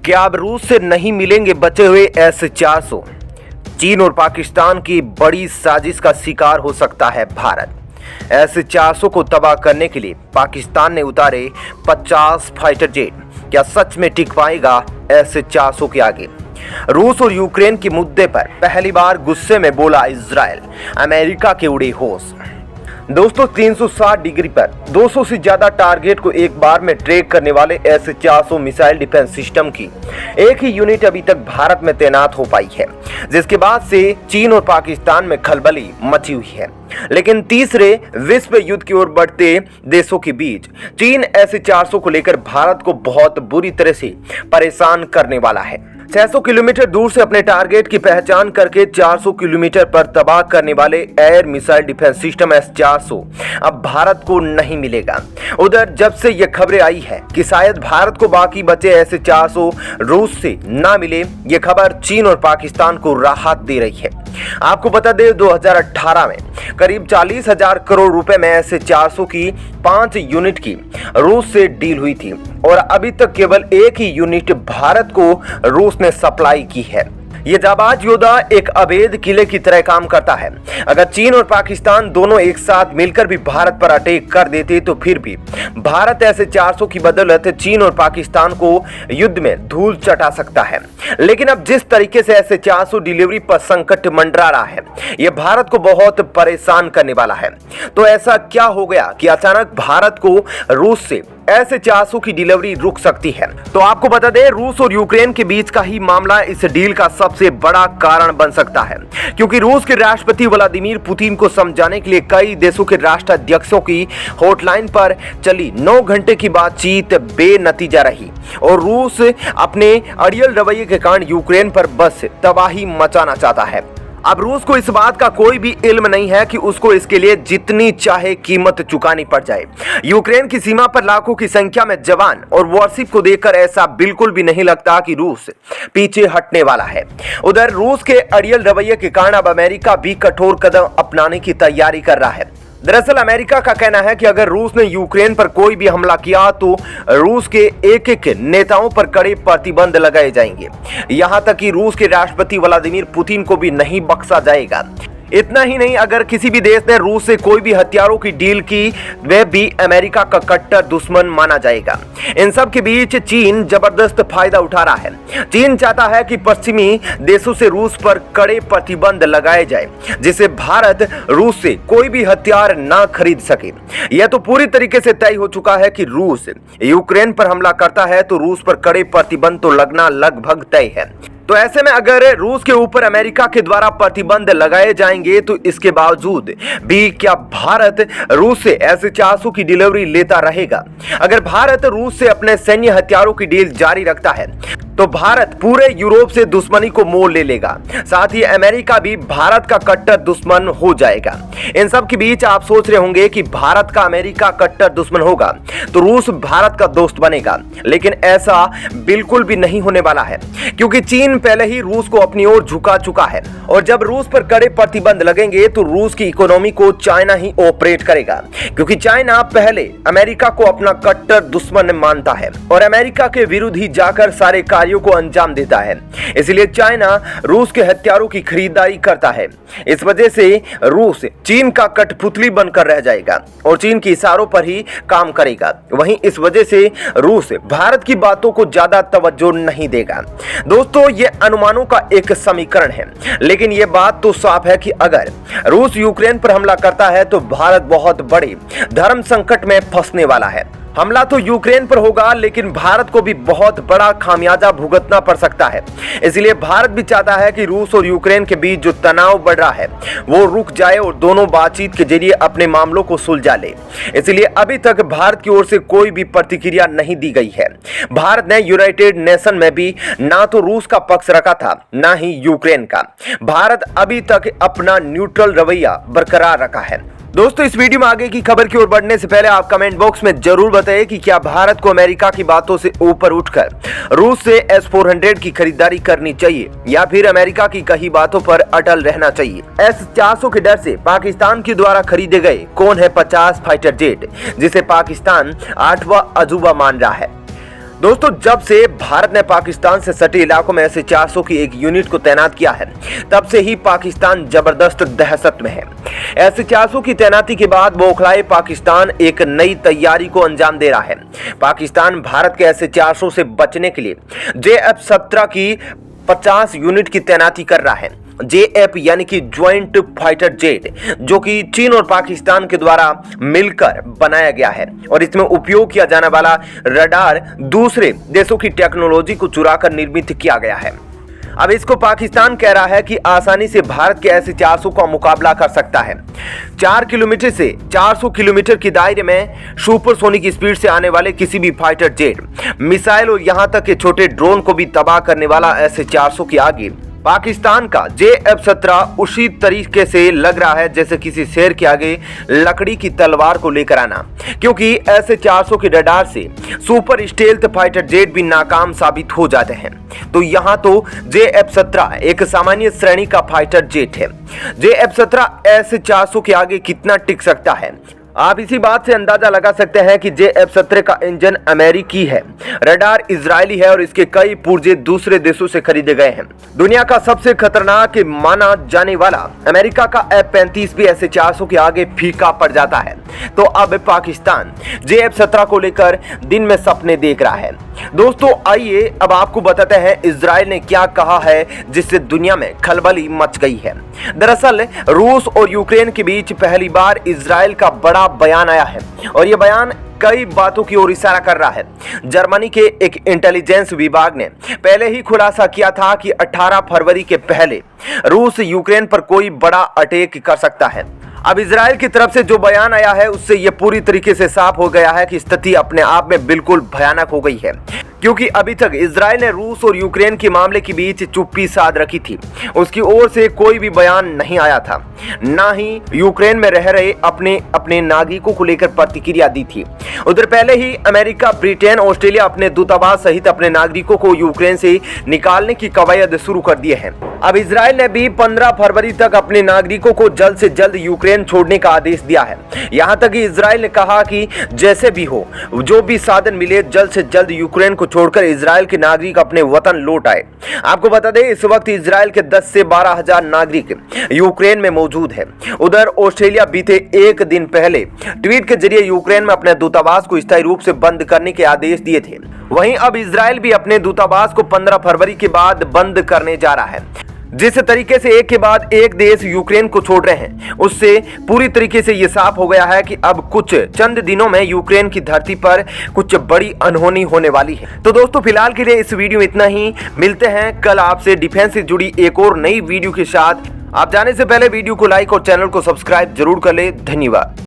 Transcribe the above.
क्या अब रूस से नहीं मिलेंगे बचे हुए S-400? चीन और पाकिस्तान की बड़ी साजिश का शिकार हो सकता है भारत। S-400 को तबाह करने के लिए पाकिस्तान ने उतारे 50 फाइटर जेट। क्या सच में टिक पाएगा S-400 के आगे? रूस और यूक्रेन के मुद्दे पर पहली बार गुस्से में बोला इजराइल, अमेरिका के उड़े होश। दोस्तों 360 डिग्री पर 200 से ज्यादा टारगेट को एक बार में ट्रैक करने वाले S-400 मिसाइल डिफेंस सिस्टम की एक ही यूनिट अभी तक भारत में तैनात हो पाई है, जिसके बाद से चीन और पाकिस्तान में खलबली मची हुई है। लेकिन तीसरे विश्व युद्ध की ओर बढ़ते देशों के बीच चीन S-400 को लेकर भारत को बहुत बुरी तरह से परेशान करने वाला है। 600 किलोमीटर दूर से अपने टारगेट की पहचान करके 400 किलोमीटर पर तबाह करने वाले air missile defence system S-400 अब भारत को नहीं मिलेगा। उधर जब से यह खबरें आई है कि शायद भारत को बाकी बचे S-400 रूस से ना मिले, ये खबर चीन और पाकिस्तान को राहत दे रही है। आपको बता दें 2018 में करीब 40,000 करोड़ रुपए में S-400 की 5 यूनिट की रूस से डील हुई थी और अभी तक केवल एक ही यूनिट भारत को रूस ने सप्लाई की है। ये जाबाज योद्धा एक अवैध किले की तरह काम करता है। अगर चीन और पाकिस्तान दोनों एक साथ मिलकर भी भारत पर अटैक कर देते तो फिर भी भारत S-400 की बदौलत चीन और पाकिस्तान को युद्ध में धूल चटा सकता है। लेकिन अब जिस तरीके से S-400 डिलीवरी पर संकट मंडरा रहा है, यह भारत को बहुत परेशान करने वाला है। तो ऐसा क्या हो गया कि अचानक भारत को रूस से S-400 की डिलीवरी रुक सकती है? तो आपको बता दें रूस और यूक्रेन के बीच का ही मामला इस डील का सबसे बड़ा कारण बन सकता है, क्योंकि रूस के राष्ट्रपति व्लादिमीर पुतिन को समझाने के लिए कई देशों के राष्ट्राध्यक्षों की हॉटलाइन पर चली 9 घंटे की बातचीत बेनतीजा रही और रूस अपने अड़ियल रवैये के कारण यूक्रेन पर बस तबाही मचाना चाहता है। अब रूस को इस बात का कोई भी इल्म नहीं है कि उसको इसके लिए जितनी चाहे कीमत चुकानी पड़ जाए। यूक्रेन की सीमा पर लाखों की संख्या में जवान और वॉरशिप को देखकर ऐसा बिल्कुल भी नहीं लगता कि रूस पीछे हटने वाला है। उधर रूस के अड़ियल रवैये के कारण अब अमेरिका भी कठोर कदम अपनाने की तैयारी कर रहा है। दरअसल अमेरिका का कहना है कि अगर रूस ने यूक्रेन पर कोई भी हमला किया तो रूस के एक एक नेताओं पर कड़े प्रतिबंध लगाए जाएंगे। यहां तक कि रूस के राष्ट्रपति व्लादिमीर पुतिन को भी नहीं बख्शा जाएगा। इतना ही नहीं, अगर किसी भी देश ने रूस से कोई भी हथियारों की डील की, वह भी अमेरिका का कट्टर दुश्मन माना जाएगा। इन सब के बीच चीन जबरदस्त फायदा उठा रहा है। चीन चाहता है कि पश्चिमी देशों से रूस पर कड़े प्रतिबंध लगाए जाए, जिससे भारत रूस से कोई भी हथियार ना खरीद सके। यह तो पूरी तरीके से तय हो चुका है कि रूस यूक्रेन पर हमला करता है तो रूस पर कड़े प्रतिबंध तो लगना लगभग तय है। तो ऐसे में अगर रूस के ऊपर अमेरिका के द्वारा प्रतिबंध लगाए जाएंगे तो इसके बावजूद भी क्या भारत रूस से S-400 की डिलीवरी लेता रहेगा? अगर भारत रूस से अपने सैन्य हथियारों की डील जारी रखता है तो भारत पूरे यूरोप से दुश्मनी को मोल ले लेगा, साथ ही अमेरिका भी भारत का कट्टर दुश्मन हो जाएगा। इन सब के बीच आप सोच रहे होंगे कि भारत का अमेरिका कट्टर दुश्मन होगा तो रूस भारत का दोस्त बनेगा, लेकिन ऐसा बिल्कुल भी नहीं होने वाला है, क्योंकि चीन पहले ही रूस को अपनी ओर झुका चुका है और जब रूस पर कड़े प्रतिबंध लगेंगे तो रूस की इकोनॉमी को चाइना ही ऑपरेट करेगा, क्योंकि चाइना पहले अमेरिका को अपना कट्टर दुश्मन मानता है और अमेरिका के विरुद्ध ही जाकर सारे कार्यों को अंजाम देता है। इसलिए चाइना रूस के हथियारों की खरीदारी करता है। इस वजह से रूस चीन का कठपुतली बनकर रह जाएगा और चीन के इशारों पर ही काम करेगा। वहीं इस वजह से रूस भारत की बातों को ज्यादा तवज्जो नहीं देगा। दोस्तों ये अनुमानों का एक समीकरण है, लेकिन ये बात तो साफ है कि अगर रूस यूक्रेन पर हमला करता है तो भारत बहुत बड़े धर्म संकट में फंसने वाला है। हमला तो यूक्रेन पर होगा, लेकिन भारत को भी बहुत बड़ा खामियाजा भुगतना पड़ सकता है। इसलिए भारत भी चाहता है कि रूस और यूक्रेन के बीच जो तनाव बढ़ रहा है वो रुक जाए और दोनों बातचीत के जरिए अपने मामलों को सुलझा ले। इसलिए अभी तक भारत की ओर से कोई भी प्रतिक्रिया नहीं दी गई है। भारत ने यूनाइटेड नेशन में भी ना तो रूस का पक्ष रखा था ना ही यूक्रेन का। भारत अभी तक अपना न्यूट्रल रवैया बरकरार रखा है। दोस्तों इस वीडियो में आगे की खबर की ओर बढ़ने से पहले आप कमेंट बॉक्स में जरूर बताइए कि क्या भारत को अमेरिका की बातों से ऊपर उठकर रूस से S-400 की खरीदारी करनी चाहिए या फिर अमेरिका की कही बातों पर अटल रहना चाहिए। S-400 के डर से पाकिस्तान के द्वारा खरीदे गए कौन है 50 फाइटर जेट, जिसे पाकिस्तान 8वां अजूबा मान रहा है। दोस्तों, जब से भारत ने पाकिस्तान से सटे इलाकों में S-400 की एक यूनिट को तैनात किया है, तब से ही पाकिस्तान जबरदस्त दहशत में है। S-400 की तैनाती के बाद बौखलाए पाकिस्तान एक नई तैयारी को अंजाम दे रहा है। पाकिस्तान भारत के S-400 से बचने के लिए JF-17 की 50 यूनिट की तैनाती कर रहा है। JF यानी कि ज्वाइंट फाइटर जेट, जो कि चीन और पाकिस्तान के द्वारा मिलकर बनाया गया है और इसमें उपयोग किया जाने वाला रडार दूसरे देशों की टेक्नोलॉजी को चुराकर निर्मित किया गया है। अब इसको पाकिस्तान कह रहा है कि आसानी से भारत के S-400 का मुकाबला कर सकता है। 4 किलोमीटर से 400 किलोमीटर के दायरे में सुपरसोनिक स्पीड से आने वाले किसी भी फाइटर जेट, मिसाइल और यहां तक के छोटे ड्रोन को भी तबाह करने वाला S-400 के आगे पाकिस्तान का JF-17 उसी तरीके से लग रहा है जैसे किसी शेर के आगे लकड़ी की तलवार को लेकर आना, क्योंकि S-400 के रडार से सुपर स्टेल्थ फाइटर जेट भी नाकाम साबित हो जाते हैं। तो यहाँ तो JF-17 एक सामान्य श्रेणी का फाइटर जेट है। JF-17 S-400 के आगे कितना टिक सकता है, आप इसी बात से अंदाजा लगा सकते हैं कि JF-17 का इंजन अमेरिकी है, रडार इजरायली है और इसके कई पुर्जे दूसरे देशों से खरीदे गए हैं। दुनिया का सबसे खतरनाक माना जाने वाला अमेरिका का F-35 भी S-400 के आगे फीका पड़ जाता है। तो अब पाकिस्तान JF-17 को लेकर दिन में सपने देख रहा है। दोस्तों, आइए अब आपको बताते हैं इजराइल ने क्या कहा है जिससे दुनिया में खलबली मच गई है। दरअसल रूस और यूक्रेन के बीच पहली बार इजराइल का बड़ा बयान आया है और यह बयान कई बातों की ओर इशारा कर रहा है। जर्मनी के एक इंटेलिजेंस विभाग ने पहले ही खुलासा किया था कि 18 फरवरी के पहले रूस यूक्रेन पर कोई बड़ा अटैक कर सकता है। अब इजराइल की तरफ से जो बयान आया है उससे यह पूरी तरीके से साफ हो गया है कि स्थिति अपने आप में बिल्कुल भयानक हो गई है, क्योंकि अभी तक इजराइल ने रूस और यूक्रेन के मामले के बीच चुप्पी साध रखी थी। उसकी ओर से कोई भी बयान नहीं आया था, ना ही यूक्रेन में रह रहे अपने नागरिकों को लेकर प्रतिक्रिया दी थी। उधर पहले ही अमेरिका, ब्रिटेन, ऑस्ट्रेलिया अपने दूतावास सहित अपने नागरिकों को यूक्रेन से निकालने की कवायद शुरू कर दिए हैं। अब इजराइल ने भी 15 फरवरी तक अपने नागरिकों को जल्द से जल्द यूक्रेन छोड़ने का आदेश दिया है। यहां तक कि इजराइल ने कहा कि जैसे भी हो, जो भी साधन मिले, जल्द से जल्द यूक्रेन को छोड़कर इजराइल के नागरिक अपने वतन लौट आए। आपको बता दें, इस वक्त इजराइल के 10 से 12 हजार नागरिक यूक्रेन में मौजूद है। उधर ऑस्ट्रेलिया बीते एक दिन पहले ट्वीट के जरिए यूक्रेन में अपने दूतावास को स्थायी रूप से बंद करने के आदेश दिए थे। वहीं अब इजराइल भी अपने दूतावास को 15 फरवरी के बाद बंद करने जा रहा है। जिस तरीके से एक के बाद एक देश यूक्रेन को छोड़ रहे हैं, उससे पूरी तरीके से ये साफ हो गया है कि अब कुछ चंद दिनों में यूक्रेन की धरती पर कुछ बड़ी अनहोनी होने वाली है। तो दोस्तों, फिलहाल के लिए इस वीडियो में इतना ही। मिलते हैं कल आपसे डिफेंस से जुड़ी एक और नई वीडियो के साथ। आप जाने से पहले वीडियो को लाइक और चैनल को सब्सक्राइब जरूर कर ले। धन्यवाद।